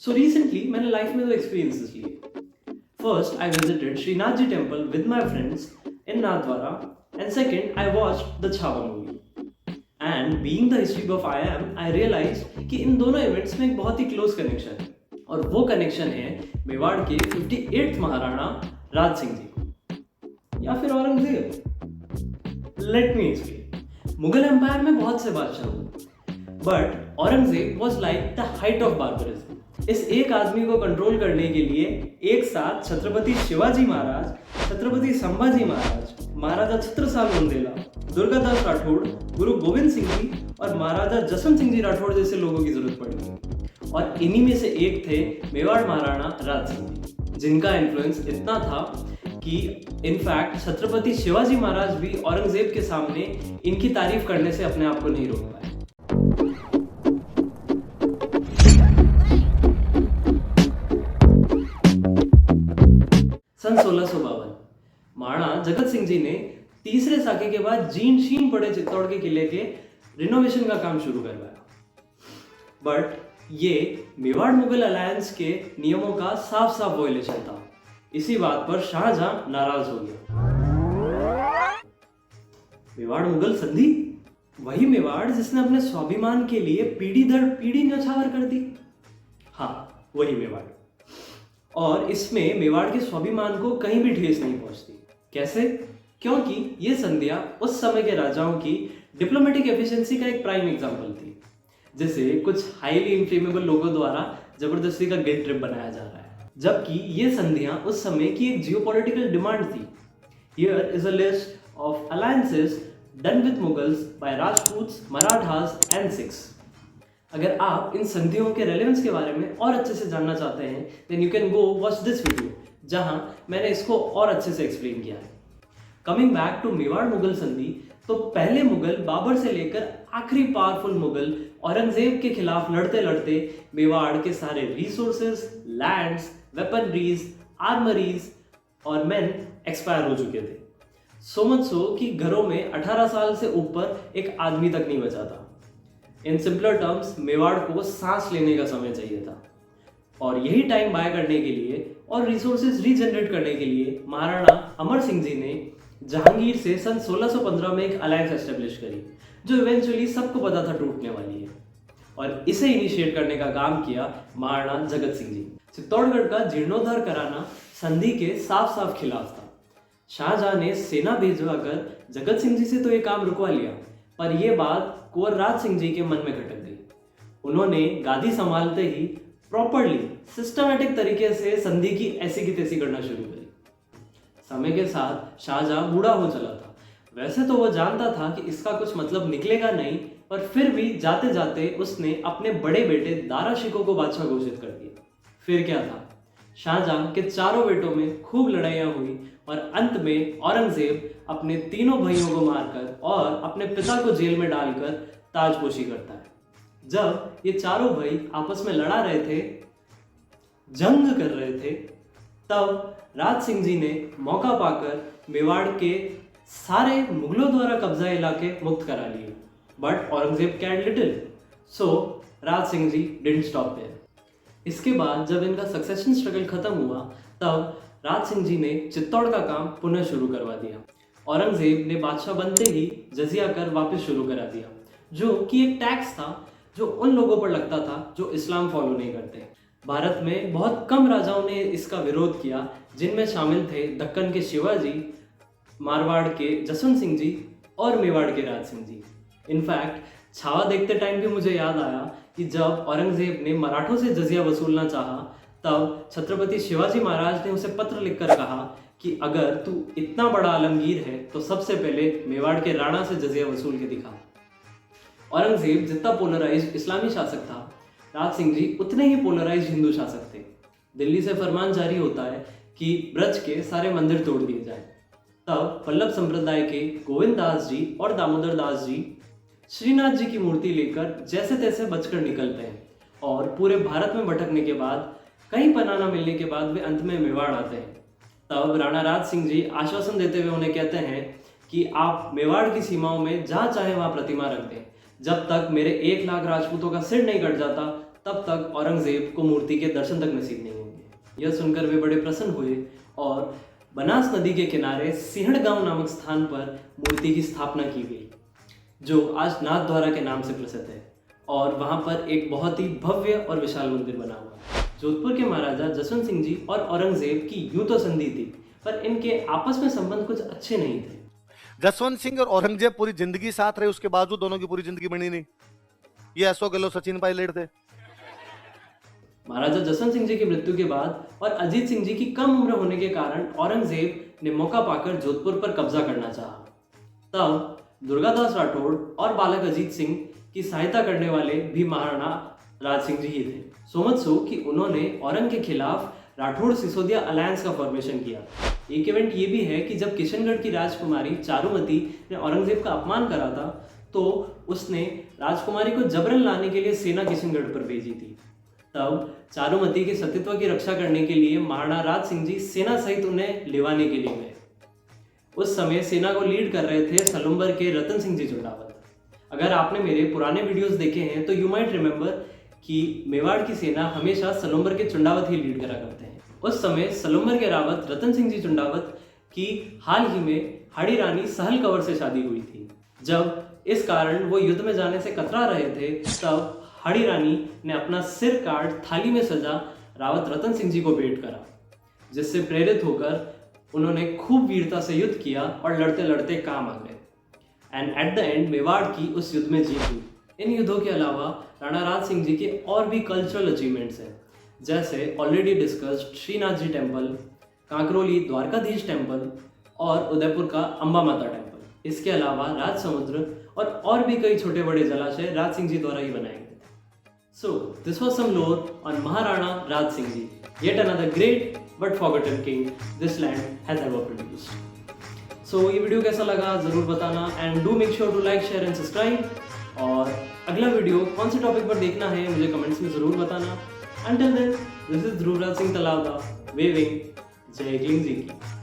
So recently मैंने life में दो एक्सपीरियंसेस लिए। First I visited Shrinath ji temple with my friends in Nathdwara and second I watched the Chhaava movie. And being the history buff I am, I realise कि इन दोनों events में एक बहुत ही क्लोज कनेक्शन है और वो कनेक्शन है मेवाड़ के 58th महाराणा राज सिंह जी को या फिर Aurangzeb. Let me explain. Mughal empire में बहुत से बादशाह हुए but Aurangzeb was like the height of barbarism. इस एक आदमी को कंट्रोल करने के लिए एक साथ छत्रपति शिवाजी महाराज, छत्रपति संभाजी महाराज, महाराजा छत्रसाल बुंदेला, दुर्गादास राठौड़, गुरु गोविंद सिंह जी और महाराजा जसवंत सिंह जी राठौड़ जैसे लोगों की जरूरत पड़ी और इन्हीं में से एक थे मेवाड़ महाराणा राज सिंह जी, जिनका इन्फ्लुएंस इतना था कि इनफैक्ट छत्रपति शिवाजी महाराज भी औरंगजेब के सामने इनकी तारीफ करने से अपने आप को नहीं रोक पाए। सन 1652 महाराणा जगत सिंह जी ने तीसरे साके के बाद जीर्ण शीर्ण पड़े चित्तौड़ के किले के रिनोवेशन का काम शुरू करवाया। बट ये मेवाड़ मुगल अलायंस के नियमों का साफ साफ वॉयलेशन था। इसी बात पर शाहजहां नाराज हो गया। मेवाड़ मुगल संधि, वही मेवाड़ जिसने अपने स्वाभिमान के लिए पीढ़ी दर पीढ़ी न्यौछावर कर दी। हाँ, वही मेवाड़। और इसमें मेवाड़ के स्वाभिमान को कहीं भी ठेस नहीं पहुंचती। कैसे? क्योंकि ये संधियां उस समय के राजाओं की डिप्लोमेटिक एफिशिएंसी का एक प्राइम एग्जांपल थी, जिसे कुछ हाईली इनफ्लेमेबल लोगों द्वारा जबरदस्ती का गिल्ट ट्रिप बनाया जा रहा है, जबकि ये संधियां उस समय की एक जियोपॉलिटिकल डिमांड थी। Here is a list of alliances done with Mughals by Rajputs, Marathas and Sikhs. अगर आप इन संधियों के रेलेवेंस के बारे में और अच्छे से जानना चाहते हैं then you can go watch this video, जहां मैंने इसको और अच्छे से एक्सप्लेन किया है। Coming back to Mewar Mughal संधि, तो पहले मुगल बाबर से लेकर आखिरी पावरफुल मुगल औरंगजेब के खिलाफ लड़ते लड़ते मेवाड़ के सारे रिसोर्सेज, लैंड्स, वेपनरीज, आर्मरीज और मेन एक्सपायर हो चुके थे। सो मच सो कि घरों में 18 साल से ऊपर एक आदमी तक नहीं बचा था। इन सिंपलर टर्म्स, मेवाड़ को सांस लेने का समय चाहिए था और यही टाइम बाय करने के लिए और रिसोर्सेज रीजनरेट करने के लिए महाराणा अमर सिंह जी ने जहांगीर से सन 1615 में एक अलायंस एस्टेब्लिश करी, जो इवेंचुअली सबको पता था टूटने वाली है। और इसे इनिशिएट करने का काम किया महाराणा जगत सिंह जी। चित्तौड़गढ़ का जीर्णोद्धार कराना संधि के साफ साफ खिलाफ था। शाहजहां ने सेना भेजवाकर जगत सिंह जी से तो ये काम रुकवा लिया, पर यह बात कुंवर राज सिंह जी के मन में खटक गई। उन्होंने गादी संभालते ही प्रॉपरली सिस्टमैटिक तरीके से संधि की ऐसी की तैसी करना शुरू करी। समय के साथ शाहजहां बूढ़ा हो चला था। वैसे तो वो जानता था कि इसका कुछ मतलब निकलेगा नहीं, पर फिर भी जाते जाते उसने अपने बड़े बेटे दारा शिकोह को बादशाह घोषित कर दिया। फिर क्या था, शाहजहां के चारों बेटों में खूब लड़ाइयां हुई और अंत में औरंगजेब अपने तीनों भाइयों को मारकर और अपने पिता को जेल में डालकर ताजपोशी करता है। जब ये चारों भाई आपस में लड़ा रहे थे, जंग कर रहे थे, तब राज सिंह जी ने मौका पाकर मेवाड़ के सारे मुगलों द्वारा कब्जा इलाके मुक्त करा लिए। But Aurangzeb cared little, so Raj Singh ji didn't stop there. इसके बाद जब इनका सक्सेशन स्ट्रगल खत्म हुआ, तब राज सिंह जी ने चित्तौड़ का काम पुनः शुरू करवा दिया। औरंगजेब ने बादशाह बनते ही जजिया कर वापस शुरू करा दिया, जो कि एक टैक्स था जो उन लोगों पर लगता था जो इस्लाम फॉलो नहीं करते। भारत में बहुत कम राजाओं ने इसका विरोध किया, जिनमें शामिल थे दक्कन के शिवाजी, मारवाड़ के जसवंत सिंह जी और मेवाड़ के राज सिंह जी। इनफैक्ट छावा देखते टाइम भी मुझे याद आया कि जब औरंगजेब ने मराठों से जजिया वसूलना चाहा, तब छत्रपति शिवाजी महाराज ने उसे पत्र लिखकर कहा कि अगर तू इतना बड़ा आलमगीर है तो सबसे पहले मेवाड़ के राणा से जजिया वसूल के दिखा। औरंगजेब जितना पोलराइज्ड इस्लामी शासक था, राज सिंह जी उतने ही पोलराइज्ड हिंदू शासक थे। दिल्ली से फरमान जारी होता है कि ब्रज के सारे मंदिर तोड़ दिए जाए। तब पल्लव संप्रदाय के गोविंद दास जी और दामोदर दास जी श्रीनाथ जी की मूर्ति लेकर जैसे तैसे बचकर निकलते हैं और पूरे भारत में भटकने के बाद, कहीं पनाह न मिलने के बाद वे अंत में मेवाड़ आते हैं। तब राणा राज सिंह जी आश्वासन देते हुए उन्हें कहते हैं कि आप मेवाड़ की सीमाओं में जहाँ चाहे वहाँ प्रतिमा रख दें, जब तक मेरे 1 लाख राजपूतों का सिर नहीं कट जाता तब तक औरंगजेब को मूर्ति के दर्शन तक नसीब नहीं होंगे। यह सुनकर वे बड़े प्रसन्न हुए और बनास नदी के किनारे सिंहड़गांव नामक स्थान पर मूर्ति की स्थापना की गई, जो आज नाथद्वारा के नाम से प्रसिद्ध है, और वहाँ पर एक बहुत ही भव्य और विशाल मंदिर बना हुआ है। जोधपुर के महाराजा जसवंत सिंह जी और औरंगजेब की यूं तो संधि थी, पर इनके आपस में संबंध कुछ अच्छे नहीं थे। जसवंत सिंह और औरंगजेब पूरी जिंदगी साथ रहे, उसके बावजूद दोनों की पूरी जिंदगी बनी नहीं। ये अशोक गहलोत सचिन पायलट थे। महाराजा जसवंत सिंह जी की मृत्यु के बाद और अजीत सिंह जी की कम उम्र होने के कारण औरंगजेब ने मौका पाकर जोधपुर पर कब्जा करना चाहा। तब दुर्गादास राठौड़ और बालक अजीत सिंह की सहायता करने वाले भी महाराणा राज सिंह जी ही थे। सो मच सो कि उन्होंने औरंग के खिलाफ राठौड़ सिसोदिया अलायंस का फॉर्मेशन किया। एक इवेंट ये भी है कि जब किशनगढ़ की राजकुमारी चारुमती ने औरंगजेब का अपमान करा था, तो उसने राजकुमारी को जबरन लाने के लिए सेना किशनगढ़ पर भेजी थी। तब चारुमती के सतीत्व की रक्षा करने के लिए महाराणा राज सिंह जी सेना सहित उन्हें लेवाने के लिए गए। उस समय सेना को लीड कर रहे थे सलुम्बर के रतन सिंह जी चुंडावत। अगर आपने मेरे पुराने वीडियोस देखे हैं तो यू माइट रिमेंबर कि मेवाड़ की सेना हमेशा सलुम्बर के चुंडावत ही लीड करा करते हैं। उस समय सलुम्बर के रावत रतन सिंह जी चुंडावत की हाल ही में हाड़ी रानी सहल कंवर से शादी हुई थी। जब इस कारण वो युद्ध में जाने से कतरा रहे थे, तब हाड़ी रानी ने अपना सिर काट थाली में सजा रावत रतन सिंह जी को भेंट करा, जिससे प्रेरित होकर उन्होंने खूब वीरता से युद्ध किया और लड़ते लड़ते काम आ गए। And at the end Mewar की उस युद्ध में जीत हुई। इन युद्धों के अलावा राणा राज सिंह जी के और भी कल्चरल अचीवमेंट्स हैं, जैसे already discussed Srinath ji temple, Kankroli Dwarkadhish temple और उदयपुर का अंबा माता टेम्पल। इसके अलावा राज समुद्र और भी कई छोटे बड़े जलाशय राज सिंह जी द्वारा ही बनाए गए। So, this was some lore on Maharana Raj Singh Ji, yet another great but forgotten king this land has ever produced. So, ये वीडियो कैसा लगा ज़रूर बताना, and do make sure to like, share and subscribe. और अगला video कौन से topic पर देखना है मुझे कमेंट्स में ज़रूर बताना। Until then, this is Dhruvraj Singh तलावदा, waving जय हिंद जी की।